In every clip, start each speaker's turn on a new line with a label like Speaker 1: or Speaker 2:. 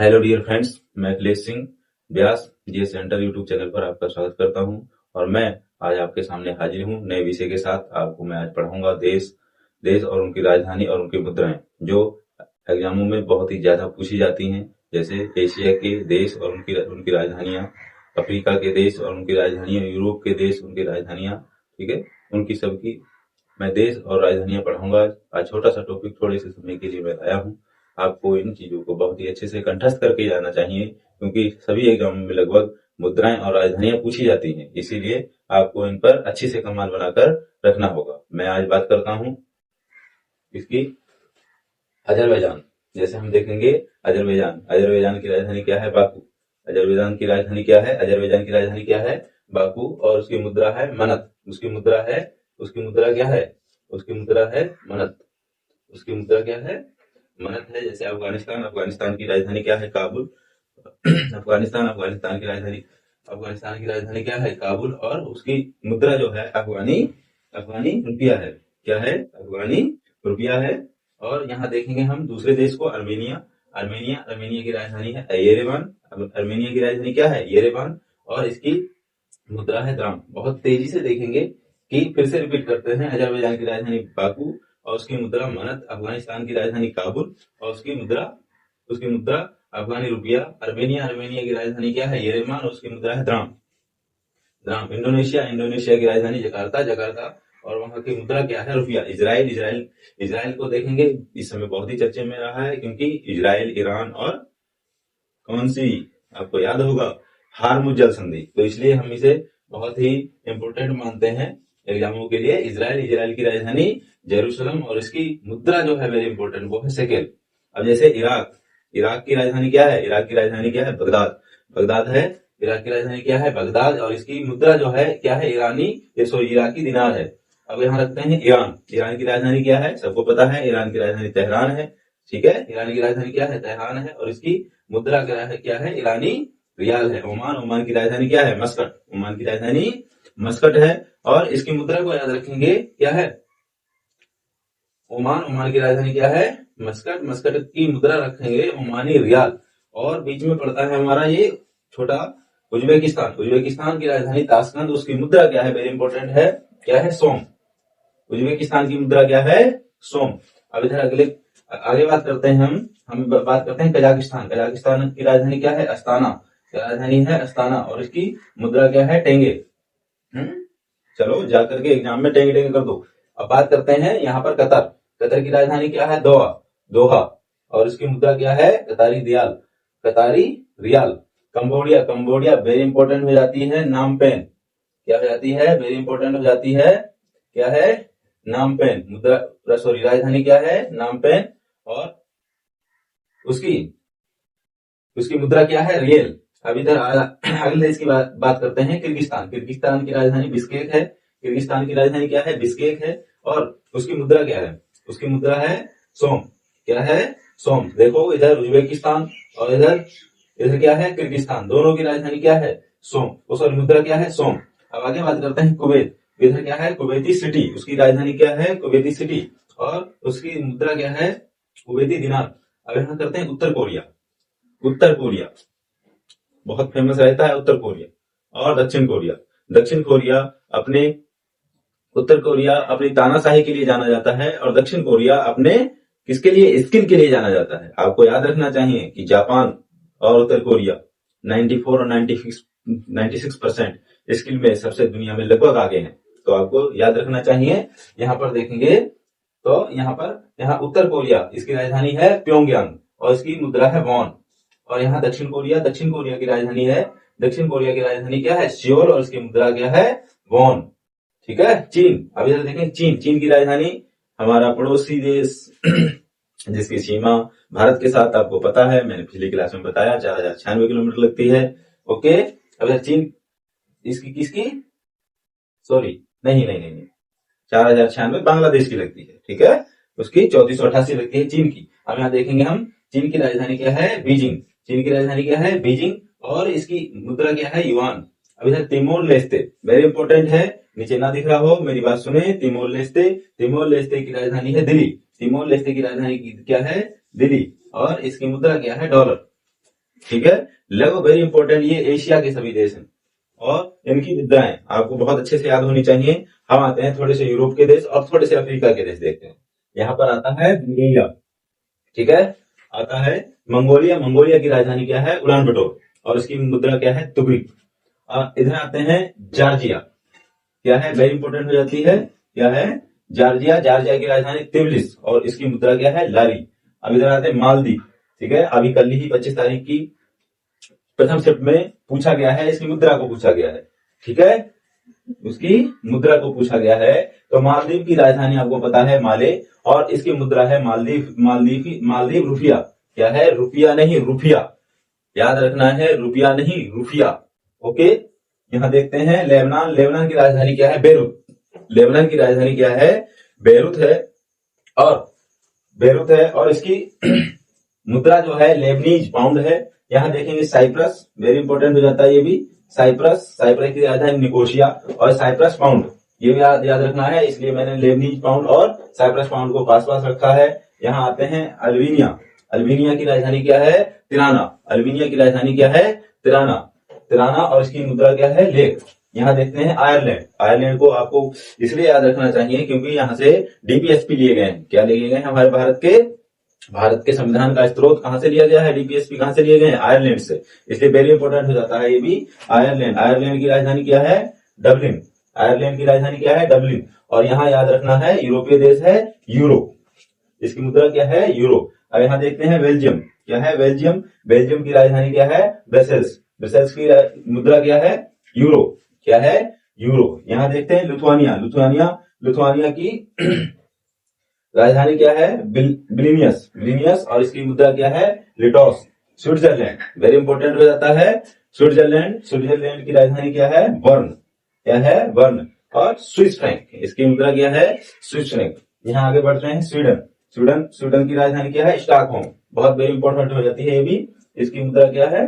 Speaker 1: Hello dear friends, मैं अखिलेश सिंह व्यास जी centre YouTube channel पर आपका स्वागत करता हूं। और मैं आज आपके सामने हाजिर हूं नए विषय के साथ। आपको मैं आज पढ़ाऊंगा देश देश और उनकी राजधानी और उनकी मुद्राएं, जो एग्जामों में बहुत ही ज्यादा पूछी जाती हैं। जैसे एशिया के देश और उनकी उनकी राजधानियां, अफ्रीका के देश और उनकी राजधानियां, यूरोप के देश उनकी राजधानियां, ठीक है, उनकी सबकी मैं देश और राजधानियां पढ़ाऊंगा। आज छोटा सा टॉपिक थोड़े से समय के लिए मैं लाया हूं। आपको इन चीजों को बहुत ही अच्छे से कंठस्थ करके जाना चाहिए, क्योंकि सभी एग्जाम में लगभग मुद्राएं और राजधानियां पूछी जाती हैं। इसीलिए आपको इन पर अच्छी से कमान बनाकर रखना होगा। मैं आज बात करता हूं इसकी अजरबैजान। जैसे हम देखेंगे अजरबैजान की राजधानी क्या है? बाकू। अजरबैजान की राजधानी क्या है? अजरबैजान की राजधानी क्या है? बाकू। और उसकी मुद्रा है मनत। उसकी मुद्रा क्या है? उसकी मुद्रा है मनत। उसकी मुद्रा क्या है? मनत है। जैसे अफगानिस्तान की राजधानी क्या है? काबुल। अफगानिस्तान की राजधानी क्या है? काबुल। और उसकी मुद्रा जो है अफगानी अफगानी रुपया है। क्या है? अफगानी रुपया है। और यहाँ देखेंगे हम दूसरे देश को, अर्मेनिया की राजधानी है येरेवान। अर्मेनिया की राजधानी क्या है? येरेवान। और इसकी मुद्रा है द्राम। बहुत तेजी से देखेंगे कि फिर से रिपीट करते हैं। अजरबैजान की राजधानी बाकू और उसकी मुद्रा मनत। अफगानिस्तान की राजधानी काबुल और उसकी मुद्रा अफगानी रुपया। अर्मेनिया की राजधानी क्या है? येरेवान और उसकी मुद्रा है द्राम। इंडोनेशिया की राजधानी जकार्ता और वहां की मुद्रा क्या है? रुपया। इजराइल को देखेंगे, इस समय बहुत ही चर्चे में रहा है, क्योंकि इजराइल, ईरान और कौन सी, आपको याद होगा, हार्मुज जल संधि। तो इसलिए हम इसे बहुत ही इंपोर्टेंट मानते हैं एग्जामों के लिए। इजराइल की राजधानी जेरूसलम और इसकी मुद्रा जो है वेरी इंपोर्टेंट, वो है शेकेल। अब जैसे इराक की राजधानी क्या है? बगदाद है। इराक की राजधानी क्या है? बगदाद। और इसकी मुद्रा जो है क्या है? इराकी दिनार है। अब यहाँ रखते हैं ईरान की राजधानी क्या है? सबको पता है, ईरान की राजधानी तेहरान है। ठीक है, ईरान की राजधानी क्या है? तेहरान है। और इसकी मुद्रा क्या है? ईरानी रियाल है। ओमान की राजधानी क्या है? ओमान की राजधानी मस्कट है। और इसकी मुद्रा को याद रखेंगे, क्या है? ओमान की राजधानी क्या है? मस्कट की मुद्रा रखेंगे ओमानी रियाल। और बीच में पड़ता है हमारा ये छोटा उज्बेकिस्तान की राजधानी ताशकंद। उसकी मुद्रा क्या है? वेरी इंपॉर्टेंट है, क्या है? सोम। उज्बेकिस्तान की मुद्रा क्या है? सोम। अब इधर आगे बात करते हैं हम बात करते हैं कजाकिस्तान की राजधानी क्या है? अस्ताना। और इसकी मुद्रा क्या है? टेंगे। चलो जाकर के एग्जाम में टेंगे कर दो। अब बात करते हैं यहाँ पर कतर की राजधानी क्या है? दोहा। और इसकी मुद्रा क्या है? कतारी रियाल। कंबोडिया वेरी इंपॉर्टेंट हो जाती है, नामपेन। क्या हो जाती है? वेरी इंपॉर्टेंट हो जाती है, क्या है? नामपेन। राजधानी क्या है? नामपेन। और उसकी मुद्रा क्या है? रियल। अब इधर अगले देश की बात करते हैं, किर्गिस्तान की राजधानी बिस्केक है। किर्गिस्तान की राजधानी क्या है? बिस्केक है। और उसकी मुद्रा क्या है? उसकी मुद्रा है सोम। क्या है? सोम। देखो इधर उज्बेकिस्तान और इधर क्या है? किर्गिस्तान। दोनों की राजधानी क्या है? सोम। सॉरी, मुद्रा क्या है? सोम। अब आगे बात करते हैं कुवैत। इधर क्या है? Kuwaiti city. उसकी राजधानी क्या है? Kuwaiti city. और उसकी मुद्रा क्या है? कुवैती दिनार। अब यहाँ करते हैं उत्तर कोरिया बहुत फेमस रहता है, उत्तर कोरिया। और दक्षिण कोरिया अपने उत्तर कोरिया अपनी तानाशाही के लिए जाना जाता है, और दक्षिण कोरिया अपने किसके लिए? स्किल के लिए जाना जाता है। आपको याद रखना चाहिए कि जापान और उत्तर कोरिया 94 और 96% स्किल में सबसे दुनिया में लगभग आगे हैं। तो आपको याद रखना चाहिए। यहाँ पर देखेंगे तो यहाँ उत्तर कोरिया, इसकी राजधानी है प्योंगयांग और इसकी मुद्रा है वॉन। और यहाँ दक्षिण कोरिया की राजधानी क्या है? सियोल। और इसकी मुद्रा क्या है? वॉन। ठीक है। चीन। अब इधर देखें, चीन की राजधानी, हमारा पड़ोसी देश जिसकी सीमा भारत के साथ आपको पता है, मैंने पिछली क्लास में बताया, 4096 किलोमीटर लगती है। ओके। अब इधर चीन, इसकी किसकी, सॉरी, नहीं 4096 बांग्लादेश की लगती है। ठीक है, उसकी 3488 लगती है चीन की। अब यहाँ देखेंगे हम, चीन की राजधानी क्या है? बीजिंग। और इसकी मुद्रा क्या है? युआन। अब इधर तिमोर लेस्ते, वेरी इंपॉर्टेंट है, नीचे ना दिख रहा हो मेरी बात सुने। तिमोर लेस्ते की राजधानी है दिल्ली। क्या है? दिल्ली। और इसकी मुद्रा क्या है? डॉलर। ठीक है। लगभग वेरी इंपॉर्टेंट, ये एशिया के सभी देश हैं और इनकी मुद्राएं आपको बहुत अच्छे से याद होनी चाहिए। हम आते हैं थोड़े से यूरोप के देश और थोड़े से अफ्रीका के देश देखते हैं। यहाँ पर आता है मंगोलिया, ठीक है, आता है मंगोलिया। मंगोलिया की राजधानी क्या है? उलान बटोर, और उसकी मुद्रा क्या है? तुगरिक। इधर आते हैं जॉर्जिया, क्या है? वेरी इंपॉर्टेंट हो जाती है, क्या है? जॉर्जिया। जॉर्जिया की राजधानी तिब्लिस और इसकी मुद्रा क्या है? लारी। अब इधर आते हैं मालदीव, ठीक है, अभी कल ही 25 तारीख की प्रथम शिफ्ट में पूछा गया है, इसकी मुद्रा को पूछा गया है, ठीक है, उसकी मुद्रा को पूछा गया है। तो मालदीव की राजधानी आपको पता है माले, और इसकी मुद्रा है मालदीव। मालदीव रुपया, क्या है? रुपया नहीं, रुपया, याद रखना है, रुपया नहीं, रुपया। ओके। यहां देखते हैं लेबनान। लेबनान की राजधानी क्या है? बेरूत। लेबनान की राजधानी क्या है? बेरूत है, और बेरूत है, और इसकी मुद्रा जो है लेबनीज पाउंड है। यहाँ देखेंगे साइप्रस, वेरी इंपॉर्टेंट हो जाता है ये भी, साइप्रस। साइप्रस की राजधानी निकोशिया, और साइप्रस पाउंड, ये भी याद रखना है, इसलिए मैंने लेबनीज पाउंड और साइप्रस पाउंड को पास पास रखा है। यहाँ आते हैं अल्बेनिया। अल्बेनिया की राजधानी क्या है? तिराना। अल्बेनिया की राजधानी क्या है? तिराना। तिराना, और इसकी मुद्रा क्या है? लेक। यहाँ देखते हैं आयरलैंड। आयरलैंड को आपको इसलिए याद रखना चाहिए क्योंकि यहाँ से डीपीएसपी लिए गए हैं। क्या लिए गए हैं? हमारे भारत के संविधान का स्रोत कहां से लिया गया है? डीपीएसपी कहां से लिए गए हैं? आयरलैंड से, इसलिए वेरी इंपॉर्टेंट हो जाता है ये भी। आयरलैंड। आयरलैंड की राजधानी क्या है? डबलिन। आयरलैंड की राजधानी क्या है? डबलिन। और यहाँ याद रखना है यूरोपीय देश है यूरो, इसकी मुद्रा क्या है? यूरो। अब यहाँ देखते हैं बेल्जियम, क्या है? बेल्जियम। बेल्जियम की राजधानी क्या है? ब्रसेल्स। ब्रसेल्स की मुद्रा क्या है? यूरो, क्या है? यूरो। यहाँ देखते हैं लिथुआनिया। लिथुआनिया की राजधानी क्या है? विलिनियस। विलिनियस, और इसकी मुद्रा क्या है? लिटोस। स्विट्जरलैंड, वेरी इंपॉर्टेंट हो जाता है, स्विट्जरलैंड। स्विट्जरलैंड की राजधानी क्या है? बर्न, क्या है? बर्न। और स्विस फ्रैंक, इसकी मुद्रा क्या है? Swiss franc. यहाँ आगे बढ़ते हैं स्वीडन। स्वीडन की राजधानी क्या है? स्टॉकहोम, बहुत वेरी इंपॉर्टेंट हो जाती है ये भी। इसकी मुद्रा क्या है?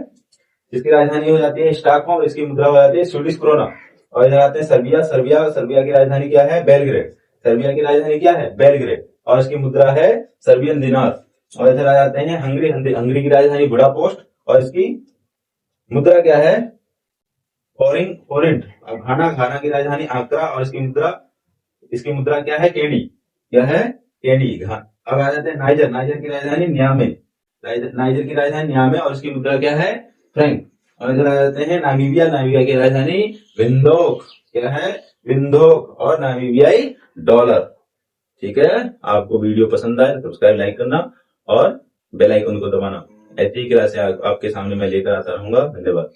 Speaker 1: इसकी राजधानी हो जाती है स्टॉकहोम, इसकी मुद्रा हो जाती है स्वीडिश क्रोना। और इधर आते हैं सर्बिया। सर्बिया की राजधानी क्या है? बेलग्रेड। सर्बिया की राजधानी क्या है? बेलग्रेड, और इसकी मुद्रा है सर्बियन दिनार। और इधर आ जाते हैं हंगरी। हंगरी की राजधानी बुडापेस्ट, और इसकी मुद्रा क्या है? फोरिंट। घाना की राजधानी आक्रा, और इसकी मुद्रा क्या है? केडी, क्या है? केडी। अब आ जाते हैं नाइजर। नाइजर की राजधानी नियामे। नाइजर की राजधानी नियामे, और इसकी मुद्रा क्या है? फ्रैंक। और इधर आ जाते हैं नामीबिया। नामीबिया की राजधानी विंडोक, क्या है? विंडोक, और नामीबियाई डॉलर। ठीक है। आपको वीडियो पसंद आए तो सब्सक्राइब, लाइक करना और बेल आइकन को दबाना। ऐसी ही क्लास आपके सामने मैं लेकर आता रहूंगा। धन्यवाद।